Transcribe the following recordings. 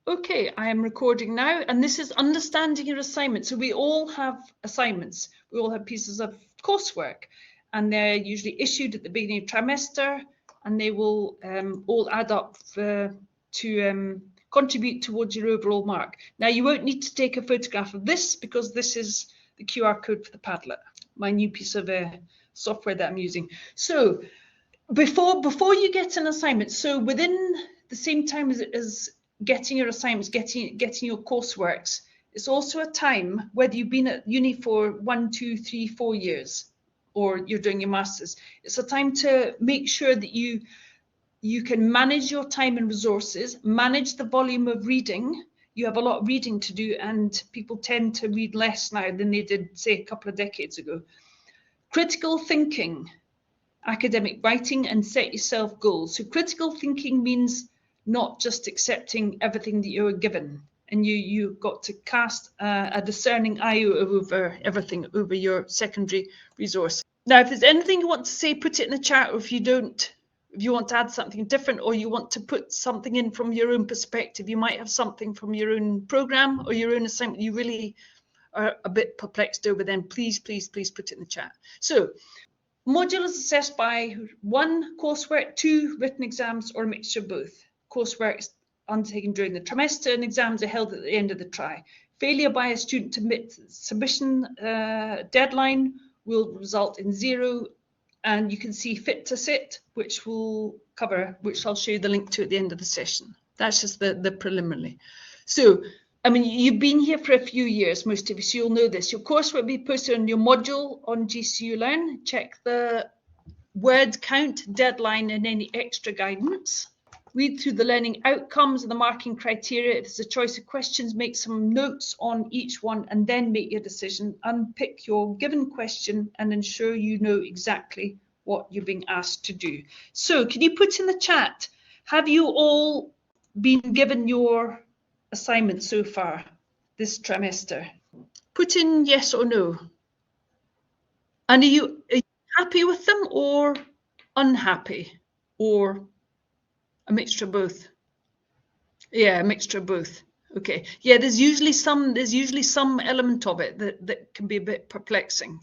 Okay, I am recording now, and this is understanding your assignment. So we all have assignments. We all have pieces of coursework, and they're usually issued at the beginning of trimester, and they will all add up to contribute towards your overall mark. Now, you won't need to take a photograph of this because this is the QR code for the Padlet, my new piece of software that I'm using. So before you get an assignment, so within the same time as getting your assignments, getting your courseworks, it's also a time, whether you've been at uni for 1, 2, 3, 4 years, or you're doing your masters, it's a time to make sure that you can manage your time and resources, manage the volume of reading. You have a lot of reading to do, and people tend to read less now than they did, say, a couple of decades ago. Critical thinking, academic writing, and set yourself goals. So critical thinking means not just accepting everything that you're given, and you've got to cast a discerning eye over everything, over your secondary resource. Now, if there's anything you want to say, put it in the chat, or if you want to add something different, or you want to put something in from your own perspective, you might have something from your own program or your own assignment you really are a bit perplexed over, then please put it in the chat. So module is assessed by 1, coursework, 2, written exams, or a mixture of both. Coursework is undertaken during the trimester, and exams are held at the end of the tri. Failure by a student to meet submission deadline will result in 0, and you can see fit to sit, which I'll show you the link to at the end of the session. That's just the preliminary. So, I mean, you've been here for a few years, most of you, so you'll know this. Your course will be posted on your module on GCU Learn. Check the word count, deadline, and any extra guidance. Read through the learning outcomes and the marking criteria. If there's a choice of questions, make some notes on each one and then make your decision. Unpick your given question and ensure you know exactly what you're being asked to do. So can you put in the chat, have you all been given your assignment so far this trimester? Put in yes or no. And are you happy with them or unhappy, or a mixture of both? Yeah, a mixture of both. Okay. Yeah, there's usually some element of it that can be a bit perplexing.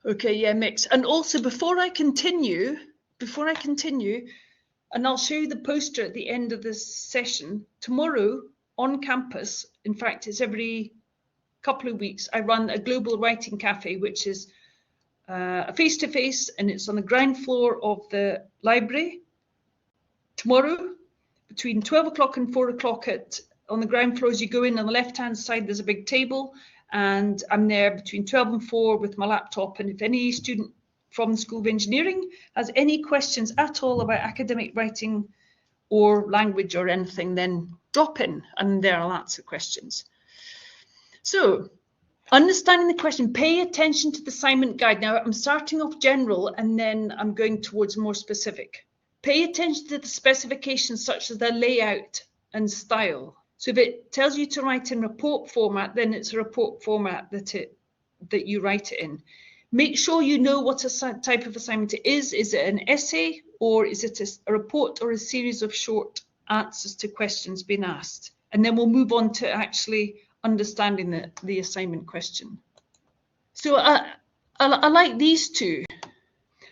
Okay, yeah, mix. And also before I continue, and I'll show you the poster at the end of this session, tomorrow on campus, in fact, it's every couple of weeks, I run a global writing cafe, which is a face-to-face, and it's on the ground floor of the library. Tomorrow, between 12 o'clock and 4 o'clock on the ground floor, as you go in on the left-hand side, there's a big table, and I'm there between 12 and 4 with my laptop. And if any student from the School of Engineering has any questions at all about academic writing or language or anything, then drop in, and there are lots of questions. So, understanding the question, pay attention to the assignment guide. Now, I'm starting off general, and then I'm going towards more specific. Pay attention to the specifications such as their layout and style. So if it tells you to write in report format, then it's a report format that you write it in. Make sure you know what type of assignment it is. Is it an essay, or is it a report or a series of short answers to questions being asked? And then we'll move on to actually understanding the assignment question. So I like these two.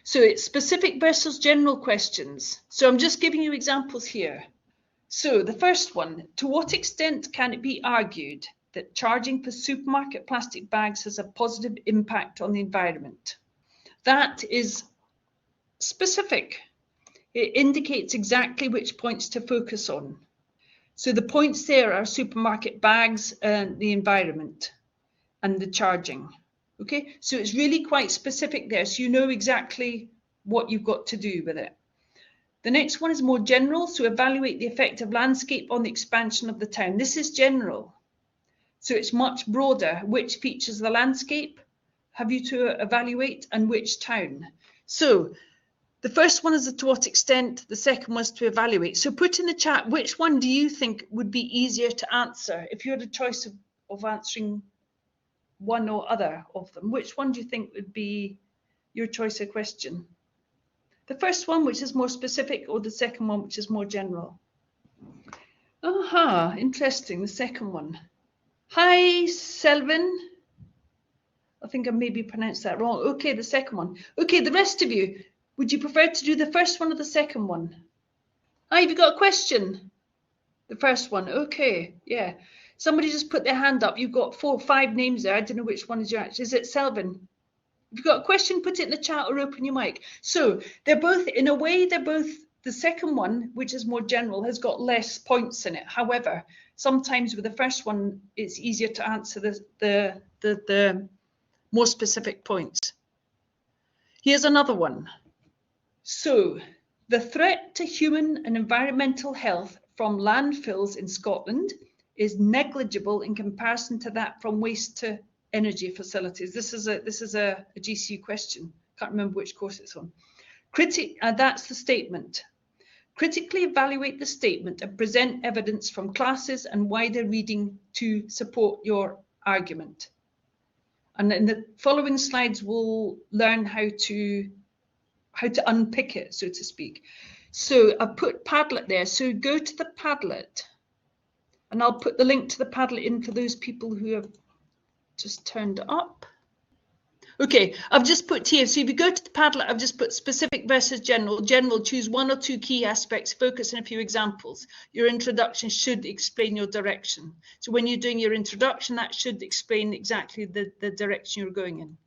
So it's specific versus general questions. So I'm just giving you examples here. So the first one, to what extent can it be argued that charging for supermarket plastic bags has a positive impact on the environment? That is specific. It indicates exactly which points to focus on. So the points there are supermarket bags and the environment and the charging. Okay, so it's really quite specific there, so you know exactly what you've got to do with it. The next one is more general, so evaluate the effect of landscape on the expansion of the town. This is general, so it's much broader. Which features of the landscape have you to evaluate, and which town? So the first one is to what extent, the second was to evaluate. So put in the chat, which one do you think would be easier to answer? If you had a choice of answering one or other of them, which one do you think would be your choice of question? The first one, which is more specific, or the second one, which is more general? Aha, interesting, the second one. Hi, Selvin. I think I maybe pronounced that wrong. Okay, the second one. Okay, the rest of you, would you prefer to do the first one or the second one? Ah, have you got a question? The first one, okay, yeah. Somebody just put their hand up. You've got 4 or 5 names there. I don't know which one is yours. Is it Selvin? If you've got a question, put it in the chat or open your mic. So they're both, in a way, they're both, the second one, which is more general, has got less points in it. However, sometimes with the first one, it's easier to answer the more specific points. Here's another one. So, the threat to human and environmental health from landfills in Scotland is negligible in comparison to that from waste to energy facilities. This is a GCU question. Can't remember which course it's on. That's the statement. Critically evaluate the statement and present evidence from classes and wider reading to support your argument. And in the following slides, we'll learn how to unpick it, so to speak. So I've put Padlet there. So go to the Padlet, and I'll put the link to the Padlet in for those people who have just turned up. Okay, I've just put here, so if you go to the Padlet, I've just put specific versus general. General, choose 1 or 2 key aspects, focus on a few examples. Your introduction should explain your direction. So when you're doing your introduction, that should explain exactly the direction you're going in.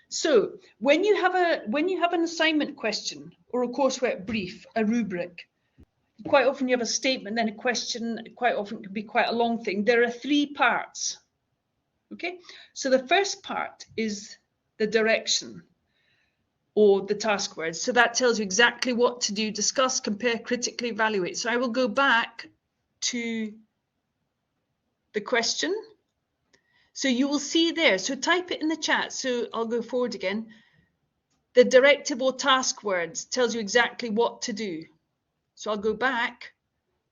So when you have an assignment question or a coursework brief, a rubric, quite often you have a statement, then a question, quite often it can be quite a long thing. There are 3 parts. Okay, so the first part is the direction or the task words. So that tells you exactly what to do, discuss, compare, critically evaluate. So I will go back to the question. So you will see there, so type it in the chat. So I'll go forward again. The directive or task words tells you exactly what to do. So I'll go back,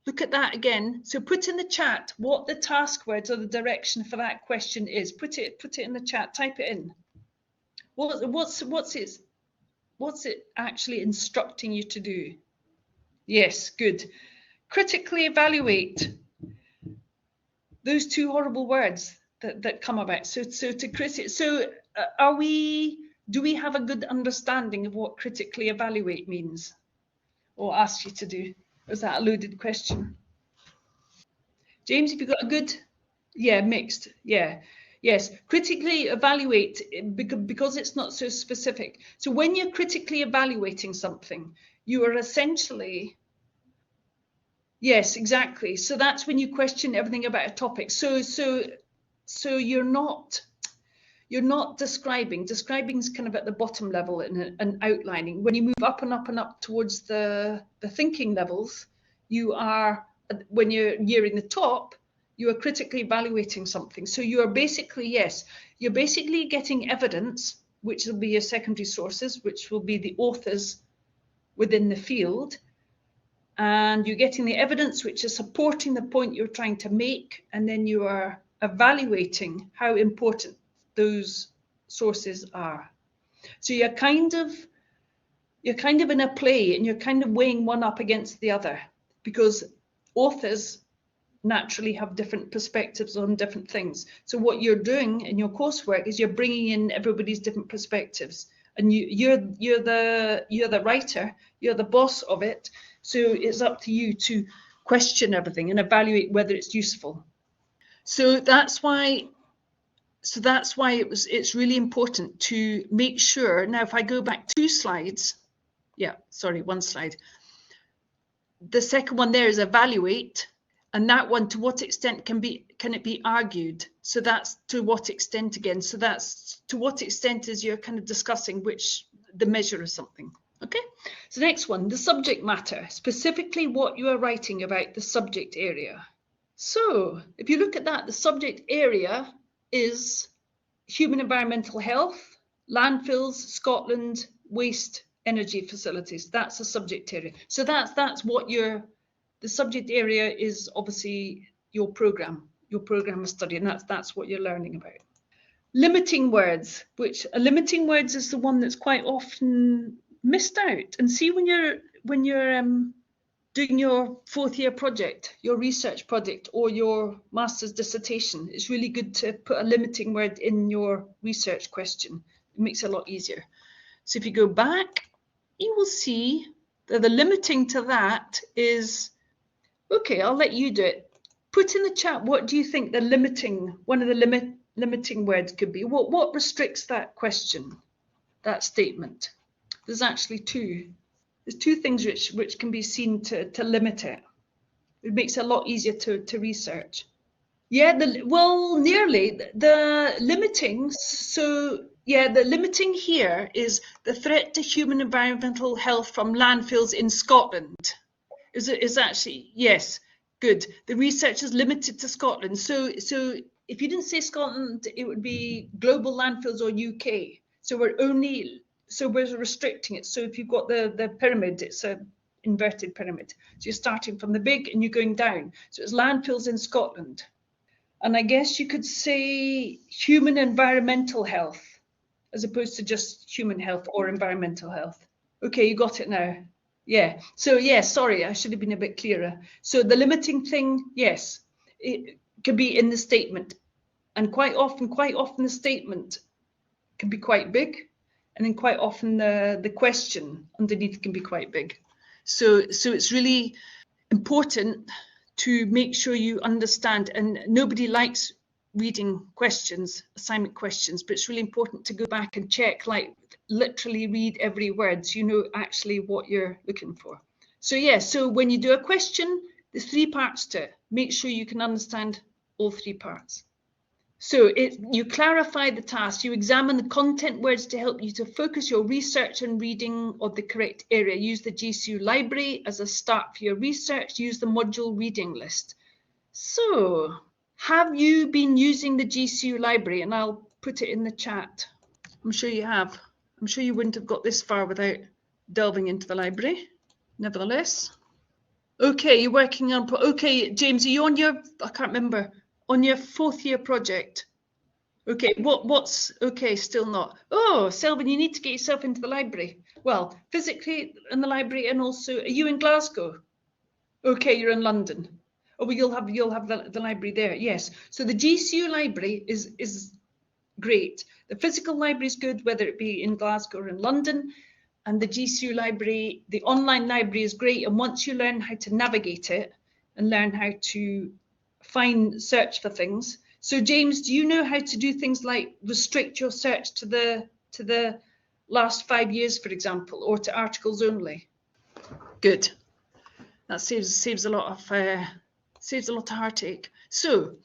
look at that again. So put in the chat what the task words or the direction for that question is. Put it in the chat, type it in. What's it actually instructing you to do? Yes, good. Critically evaluate. Those 2 horrible words that come about. So do we have a good understanding of what critically evaluate means, or ask you to do? Was that a loaded question? James, have you got a good? Yeah, mixed. Yeah, yes. Critically evaluate, because it's not so specific. So when you're critically evaluating something, you are essentially, yes, exactly. So that's when you question everything about a topic. So you're not describing. Describing is kind of at the bottom level and outlining. When you move up and up and up towards the thinking levels, you are, when you're nearing the top, you are critically evaluating something. So you are basically, yes, you're basically getting evidence, which will be your secondary sources, which will be the authors within the field. And you're getting the evidence which is supporting the point you're trying to make, and then you are evaluating how important those sources are. So you're kind of in a play, and you're kind of weighing one up against the other, because authors naturally have different perspectives on different things. So what you're doing in your coursework is you're bringing in everybody's different perspectives, and you're the writer, you're the boss of it. So it's up to you to question everything and evaluate whether it's useful. So that's why it's really important to make sure. Now, if I go back 2 slides, yeah, sorry, 1 slide. The second one there is evaluate, and that one, to what extent can it be argued? So that's to what extent again. So that's to what extent is you're kind of discussing the measure of something. Okay, so next one, the subject matter, specifically what you are writing about, the subject area. So if you look at that, the subject area is human environmental health, landfills, Scotland, waste, energy facilities. That's the subject area. So that's what the subject area is, obviously your program of study, and that's what you're learning about. Limiting words, limiting words is the one that's quite often missed out. And see, when you're doing your 4th year project, your research project, or your master's dissertation, it's really good to put a limiting word in your research question. It makes it a lot easier. So if you go back, you will see that the limiting to that is, okay, I'll let you do it. Put in the chat, what do you think the limiting, one of the limiting words could be? What restricts that question, that statement? There's actually two. There's two things which can be seen to limit it. It makes it a lot easier to research. Yeah, well, nearly. The limiting, so yeah, the limiting here is the threat to human environmental health from landfills in Scotland. Is actually, yes, good. The research is limited to Scotland. So if you didn't say Scotland, it would be global landfills or UK. So we're restricting it. So if you've got the pyramid, it's a inverted pyramid. So you're starting from the big and you're going down. So it's landfills in Scotland. And I guess you could say human environmental health, as opposed to just human health or environmental health. Okay, you got it now. Yeah, so yeah, sorry, I should have been a bit clearer. So the limiting thing, yes, it can be in the statement. And quite often the statement can be quite big. And then quite often the question underneath can be quite big. So it's really important to make sure you understand, and nobody likes reading questions, assignment questions, but it's really important to go back and check, like literally read every word so you know actually what you're looking for. So yeah, so when you do a question, there's 3 parts to it. Make sure you can understand all 3 parts. So you clarify the task, you examine the content words to help you to focus your research and reading of the correct area. Use the GCU library as a start for your research. Use the module reading list. So have you been using the GCU library? And I'll put it in the chat. I'm sure you have. I'm sure you wouldn't have got this far without delving into the library. Nevertheless. Okay, you're working on, okay, James, are you on your, I can't remember, on your 4th year project? Okay, what's, okay, still not. Oh, Selvin, you need to get yourself into the library. Well, physically in the library, and also, are you in Glasgow? Okay, you're in London. Oh, well, you'll have the library there, yes. So the GCU library is great. The physical library is good, whether it be in Glasgow or in London. And the GCU library, the online library is great. And once you learn how to navigate it and learn how to search for things. So James, do you know how to do things like restrict your search to the last 5 years, for example, or to articles only? Good. That saves a lot of heartache. So,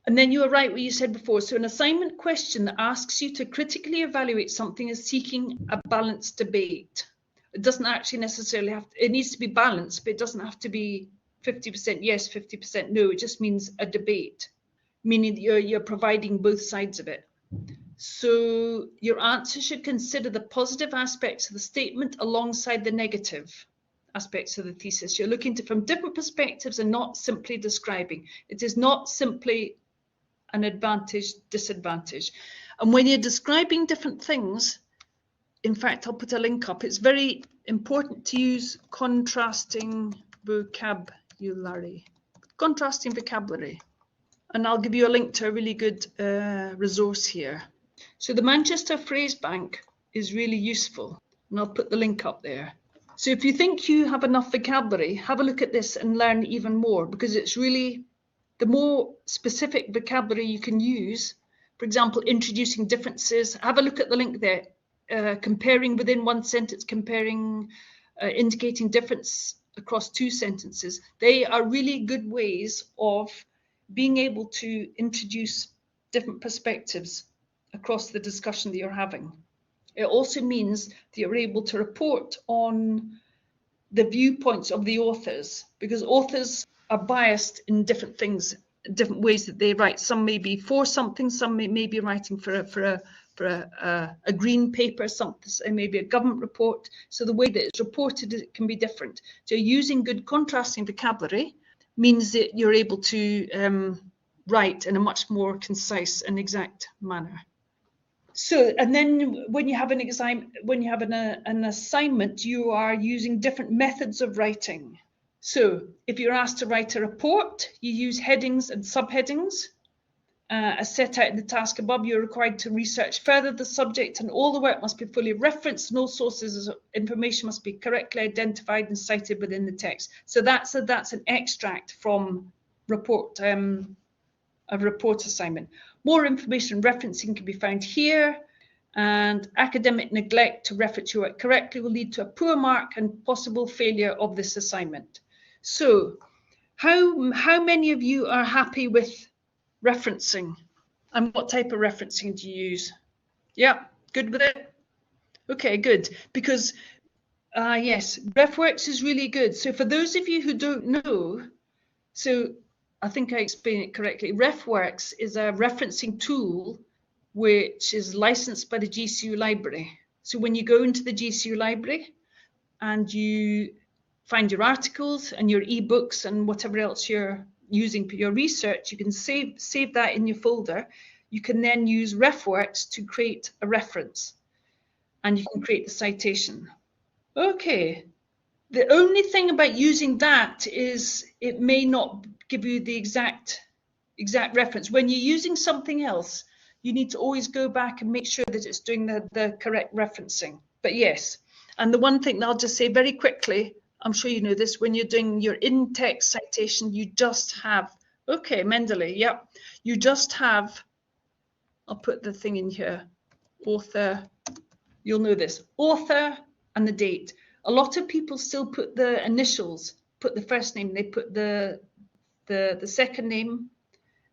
and then you were right what you said before. So an assignment question that asks you to critically evaluate something is seeking a balanced debate. It doesn't actually necessarily have to, it needs to be balanced, but it doesn't have to be 50% yes, 50% no. It just means a debate, meaning that you're providing both sides of it. So your answer should consider the positive aspects of the statement alongside the negative aspects of the thesis. You're looking from different perspectives and not simply describing. It is not simply an advantage, disadvantage. And when you're describing different things, in fact, I'll put a link up. It's very important to use contrasting vocabulary. Contrasting vocabulary. And I'll give you a link to a really good resource here. So the Manchester Phrase Bank is really useful. And I'll put the link up there. So if you think you have enough vocabulary, have a look at this and learn even more, because it's really, the more specific vocabulary you can use, for example, introducing differences, have a look at the link there, comparing within one sentence, indicating difference across 2 sentences. They are really good ways of being able to introduce different perspectives across the discussion that you're having. It also means that you're able to report on the viewpoints of the authors, because authors are biased in different things, different ways that they write. Some may be for something, some may be writing for a green paper, something maybe a government report. So the way that it's reported, it can be different. So using good contrasting vocabulary means that you're able to write in a much more concise and exact manner. So, and then when you have an assignment, you are using different methods of writing. So if you're asked to write a report, you use headings and subheadings. As set out in the task above, you're required to research further the subject, and all the work must be fully referenced, and all sources of information must be correctly identified and cited within the text. So that's an extract from a report assignment. More information and referencing can be found here, and academic neglect to reference your work correctly will lead to a poor mark and possible failure of this assignment. So how many of you are happy with referencing? And what type of referencing do you use? Yeah, good with it? Okay, good. Because, yes, RefWorks is really good. So for those of you who don't know, so I think I explained it correctly. RefWorks is a referencing tool which is licensed by the GCU library. So when you go into the GCU library and you find your articles and your ebooks and whatever else you're using for your research, you can save that in your folder. You can then use RefWorks to create a reference, and you can create the citation. Okay. The only thing about using that is it may not give you the exact reference. When you're using something else, you need to always go back and make sure that it's doing the correct referencing. But yes, and the one thing that I'll just say very quickly, I'm sure you know this, when you're doing your in-text citation, you just have, okay, Mendeley, yep, you just have, I'll put the thing in here, author, you'll know this, author and the date. A lot of people still put the initials, put the first name, they put the second name,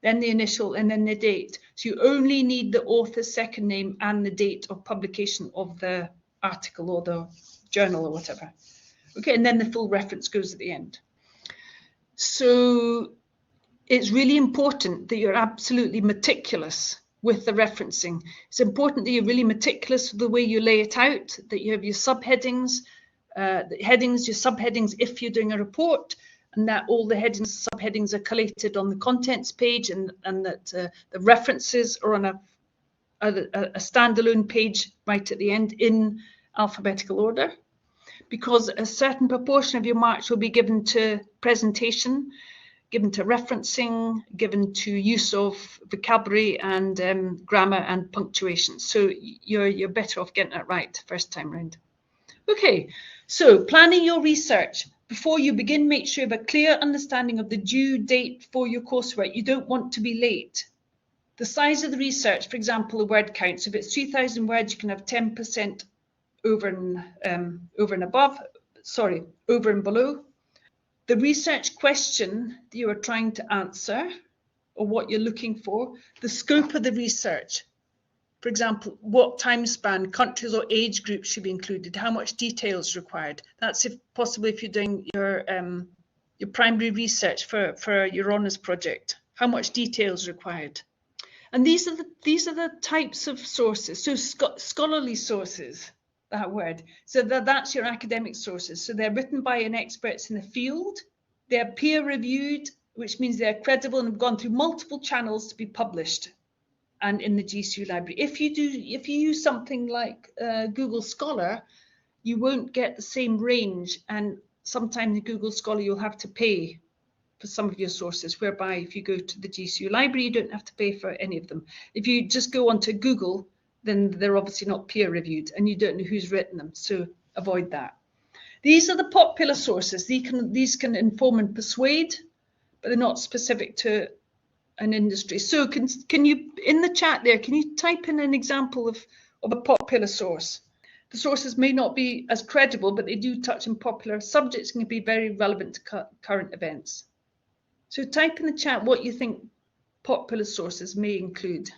then the initial, and then the date. So you only need the author's second name and the date of publication of the article or the journal or whatever. Okay, and then the full reference goes at the end. So it's really important that you're absolutely meticulous with the referencing. It's important that you're really meticulous with the way you lay it out, that you have your subheadings, the headings, your subheadings if you're doing a report, and that all the headings and subheadings are collated on the contents page, and that the references are on a standalone page right at the end in alphabetical order, because a certain proportion of your marks will be given to presentation, given to referencing, given to use of vocabulary and grammar and punctuation. So you're better off getting it right first time round. Okay, so planning your research. Before you begin, make sure you have a clear understanding of the due date for your coursework. You don't want to be late. The size of the research, for example, the word count. So if it's 2,000 words, you can have 10% over and above, sorry, over and below. The research question that you are trying to answer, or what you're looking for, the scope of the research. For example, what time span, countries or age groups should be included, how much detail is required. That's if possible if you're doing your primary research for your honours project, how much detail is required. And these are the types of sources. So scholarly sources, that word. So that's your academic sources. So they're written by experts in the field. They're peer reviewed, which means they're credible and have gone through multiple channels to be published and in the GCU library. If you use something like Google Scholar, you won't get the same range, and sometimes in Google Scholar you'll have to pay for some of your sources, whereby if you go to the GCU library you don't have to pay for any of them. If you just go onto Google, then they're obviously not peer reviewed and you don't know who's written them, so avoid that. These are the popular sources. These can inform and persuade, but they're not specific to an industry. So can you, in the chat there, can you type in an example of a popular source? The sources may not be as credible, but they do touch on popular subjects and can be very relevant to current events. So type in the chat what you think popular sources may include.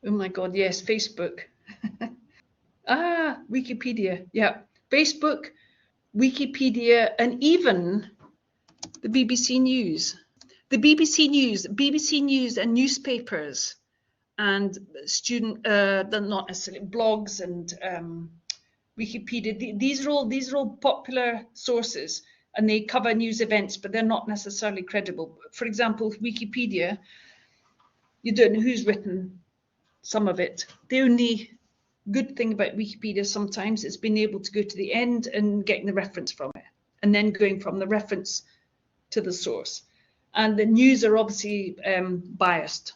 Oh my God, yes, Facebook. Wikipedia, yeah. Facebook, Wikipedia, and even the BBC News. The BBC News and newspapers and not necessarily blogs and Wikipedia. These are all popular sources, and they cover news events, but they're not necessarily credible. For example, Wikipedia, you don't know who's written some of it. The only good thing about Wikipedia sometimes is being able to go to the end and getting the reference from it, and then going from the reference to the source. And the news are obviously biased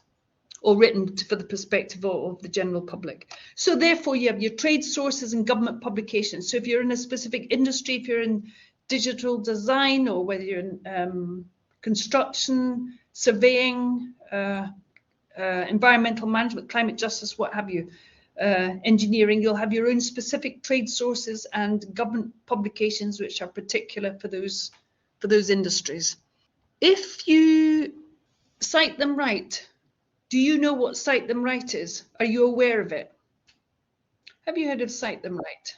or written for the perspective of the general public. So therefore, you have your trade sources and government publications. So if you're in a specific industry, if you're in digital design, or whether you're in construction, surveying, environmental management, climate justice, what have you, engineering, you'll have your own specific trade sources and government publications which are particular for those industries. If you cite them right, do you know what cite them right is? Are you aware of it? Have you heard of cite them right?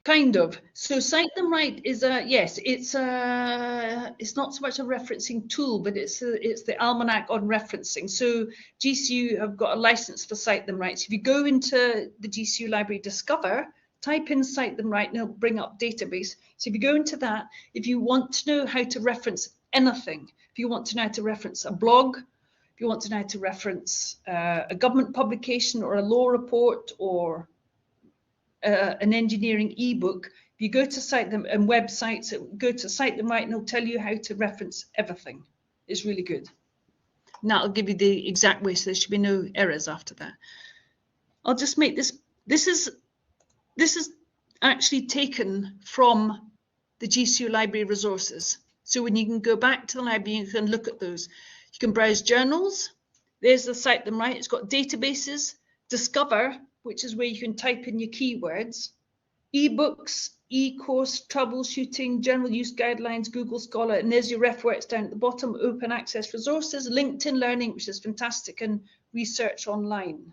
Kind of. So cite them right is yes, it's not so much a referencing tool, but it's the almanac on referencing. So GCU have got a license for cite them right. So if you go into the GCU Library Discover, type in cite them right and it'll bring up database. So if you go into that, if you want to know how to reference anything, if you want to know how to reference a blog, if you want to know how to reference a government publication or a law report or an engineering ebook, if you go to cite them and websites, go to cite them right and it'll tell you how to reference everything. It's really good. And that'll give you the exact way, so there should be no errors after that. I'll just make this. This is actually taken from the GCU Library resources. So when you can go back to the library, you can look at those. You can browse journals. There's the cite them right. It's got databases, Discover, which is where you can type in your keywords, ebooks, e-course, troubleshooting, general use guidelines, Google Scholar, and there's your RefWorks down at the bottom, open access resources, LinkedIn Learning, which is fantastic, and research online.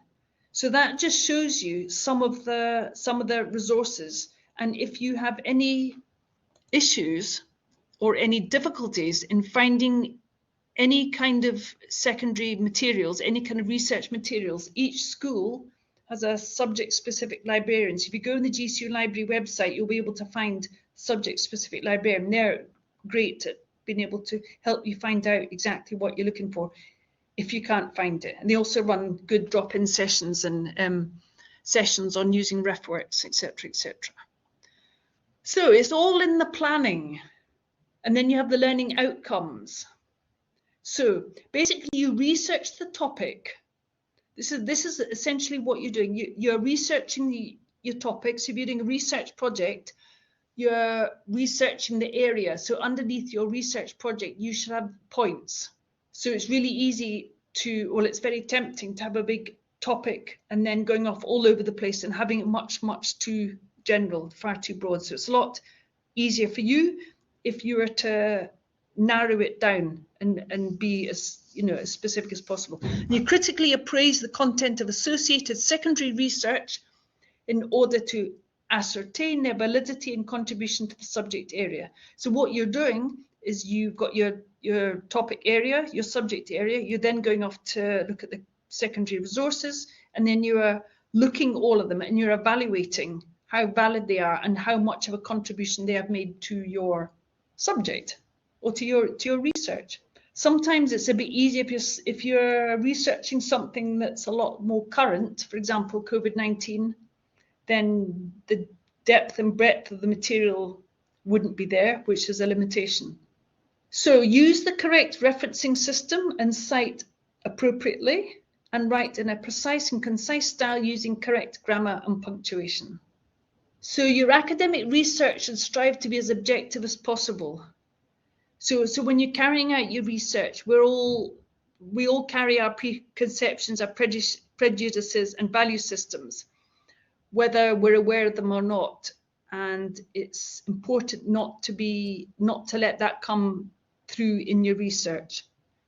So that just shows you some of the resources. And if you have any issues or any difficulties in finding any kind of secondary materials, any kind of research materials, each school has a subject-specific librarian. So if you go on the GCU Library website, you'll be able to find subject-specific librarian. They're great at being able to help you find out exactly what you're looking for if you can't find it. And they also run good drop-in sessions and sessions on using RefWorks, etc., etc. So it's all in the planning. And then you have the learning outcomes. So basically you research the topic. This is essentially what you're doing. You're researching your topics. So if you're doing a research project, you're researching the area. So underneath your research project, you should have points. So it's really easy to, well, it's very tempting to have a big topic and then going off all over the place and having it much, much too general, far too broad. So it's a lot easier for you if you were to narrow it down and be as as specific as possible. And you critically appraise the content of associated secondary research in order to ascertain their validity and contribution to the subject area. So what you're doing is you've got your topic area, your subject area, you're then going off to look at the secondary resources, and then you are looking at all of them and you're evaluating how valid they are and how much of a contribution they have made to your subject or to your research. Sometimes it's a bit easier if you're researching something that's a lot more current, for example, COVID-19, then the depth and breadth of the material wouldn't be there, which is a limitation. So use the correct referencing system and cite appropriately, and write in a precise and concise style using correct grammar and punctuation. So your academic research should strive to be as objective as possible. So when you're carrying out your research, we all carry our preconceptions, our prejudices and value systems, whether we're aware of them or not. And it's important not to let that come through in your research.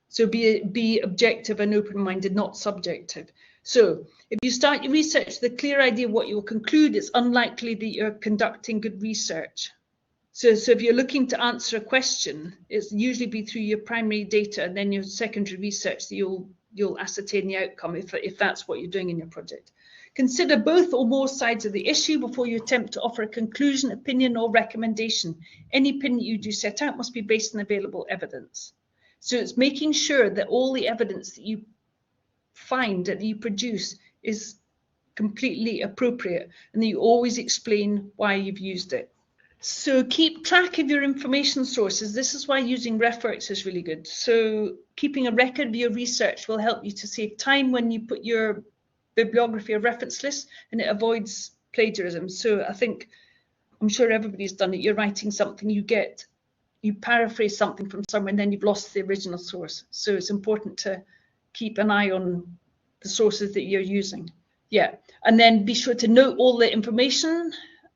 So be objective and open-minded, not subjective. So if you start your research with a clear idea of what you will conclude, it's unlikely that you're conducting good research. So if you're looking to answer a question, it's usually be through your primary data and then your secondary research that you'll ascertain the outcome if that's what you're doing in your project. Consider both or more sides of the issue before you attempt to offer a conclusion, opinion, or recommendation. Any opinion you do set out must be based on available evidence. So it's making sure that all the evidence that you find, that you produce, is completely appropriate and that you always explain why you've used it. So keep track of your information sources. This is why using RefWorks is really good. So keeping a record of your research will help you to save time when you put your bibliography or reference list, and it avoids plagiarism. So I'm sure everybody's done it. You're writing something, you paraphrase something from somewhere, and then you've lost the original source. So it's important to keep an eye on the sources that you're using. Yeah, and then be sure to note all the information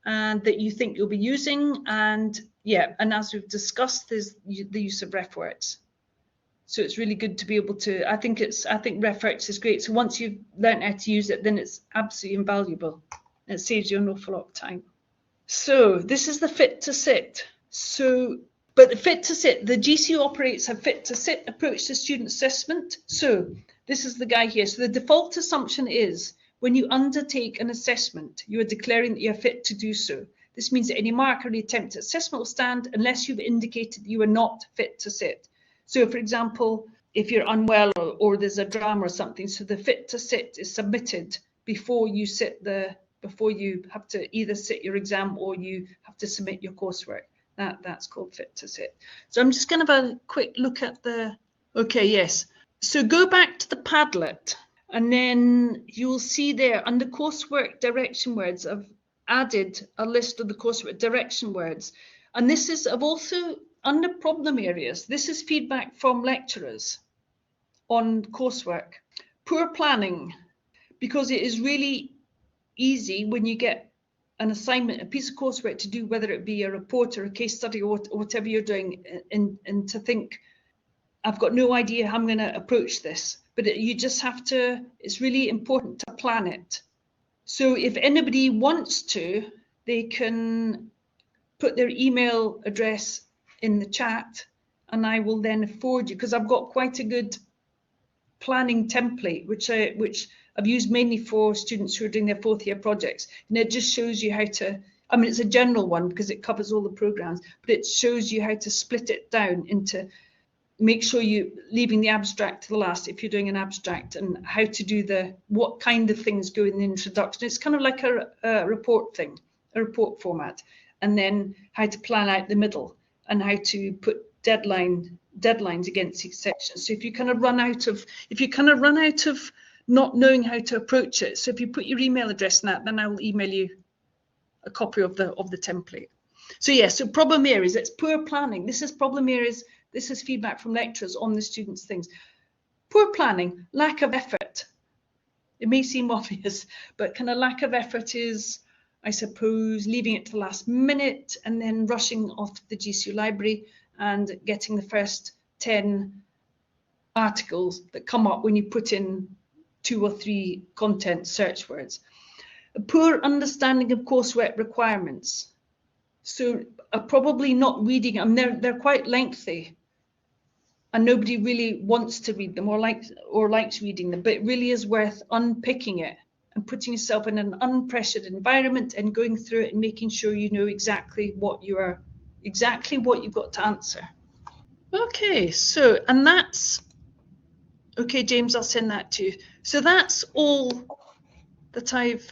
and that you think you'll be using. And yeah, and as we've discussed, there's the use of RefWorks. So it's really good to be able to, I think RefWorks is great. So once you've learned how to use it, then it's absolutely invaluable. It saves you an awful lot of time. So this is the fit to sit. But the fit to sit, the GCU operates a fit to sit approach to student assessment. So this is the guy here. So the default assumption is when you undertake an assessment, you are declaring that you're fit to do so. This means that any mark or any attempt at assessment will stand unless you've indicated that you are not fit to sit. So for example, if you're unwell or there's a drama or something, so the fit to sit is submitted before you before you have to either sit your exam or you have to submit your coursework. That's called fit to sit. So I'm just going to have a quick look at okay, yes. So go back to the Padlet, and then you'll see there under coursework direction words, I've added a list of the coursework direction words. And I've also, under problem areas, this is feedback from lecturers on coursework. Poor planning, because it is really easy when you get an assignment, a piece of coursework to do, whether it be a report or a case study or whatever you're doing, and to think, I've got no idea how I'm going to approach this. But you just have to, it's really important to plan it. So if anybody wants to, they can put their email address in the chat, and I will then forward you, because I've got quite a good planning template, which I've used mainly for students who are doing their fourth year projects. And it just shows you how to, I mean, it's a general one because it covers all the programs, but it shows you how to split it down into, make sure you're leaving the abstract to the last if you're doing an abstract, and how to do what kind of things go in the introduction. It's kind of like a report thing, a report format, and then how to plan out the middle and how to put deadlines against each section. So if you kind of run out of not knowing how to approach it, so if you put your email address in that, then I will email you a copy of the template. So yeah, so problem areas, it's poor planning. This is problem areas. This is feedback from lecturers on the students' things. Poor planning, lack of effort. It may seem obvious, but kind of lack of effort is, I suppose, leaving it to the last minute and then rushing off to the GCU library and getting the first 10 articles that come up when you put in 2 or 3 content search words. A poor understanding of coursework requirements. So probably not reading them. They're quite lengthy, and nobody really wants to read them or likes reading them, but it really is worth unpicking it and putting yourself in an unpressured environment and going through it and making sure you know exactly what you've got to answer. Okay, so, and that's, okay, James, I'll send that to you. So that's all that I've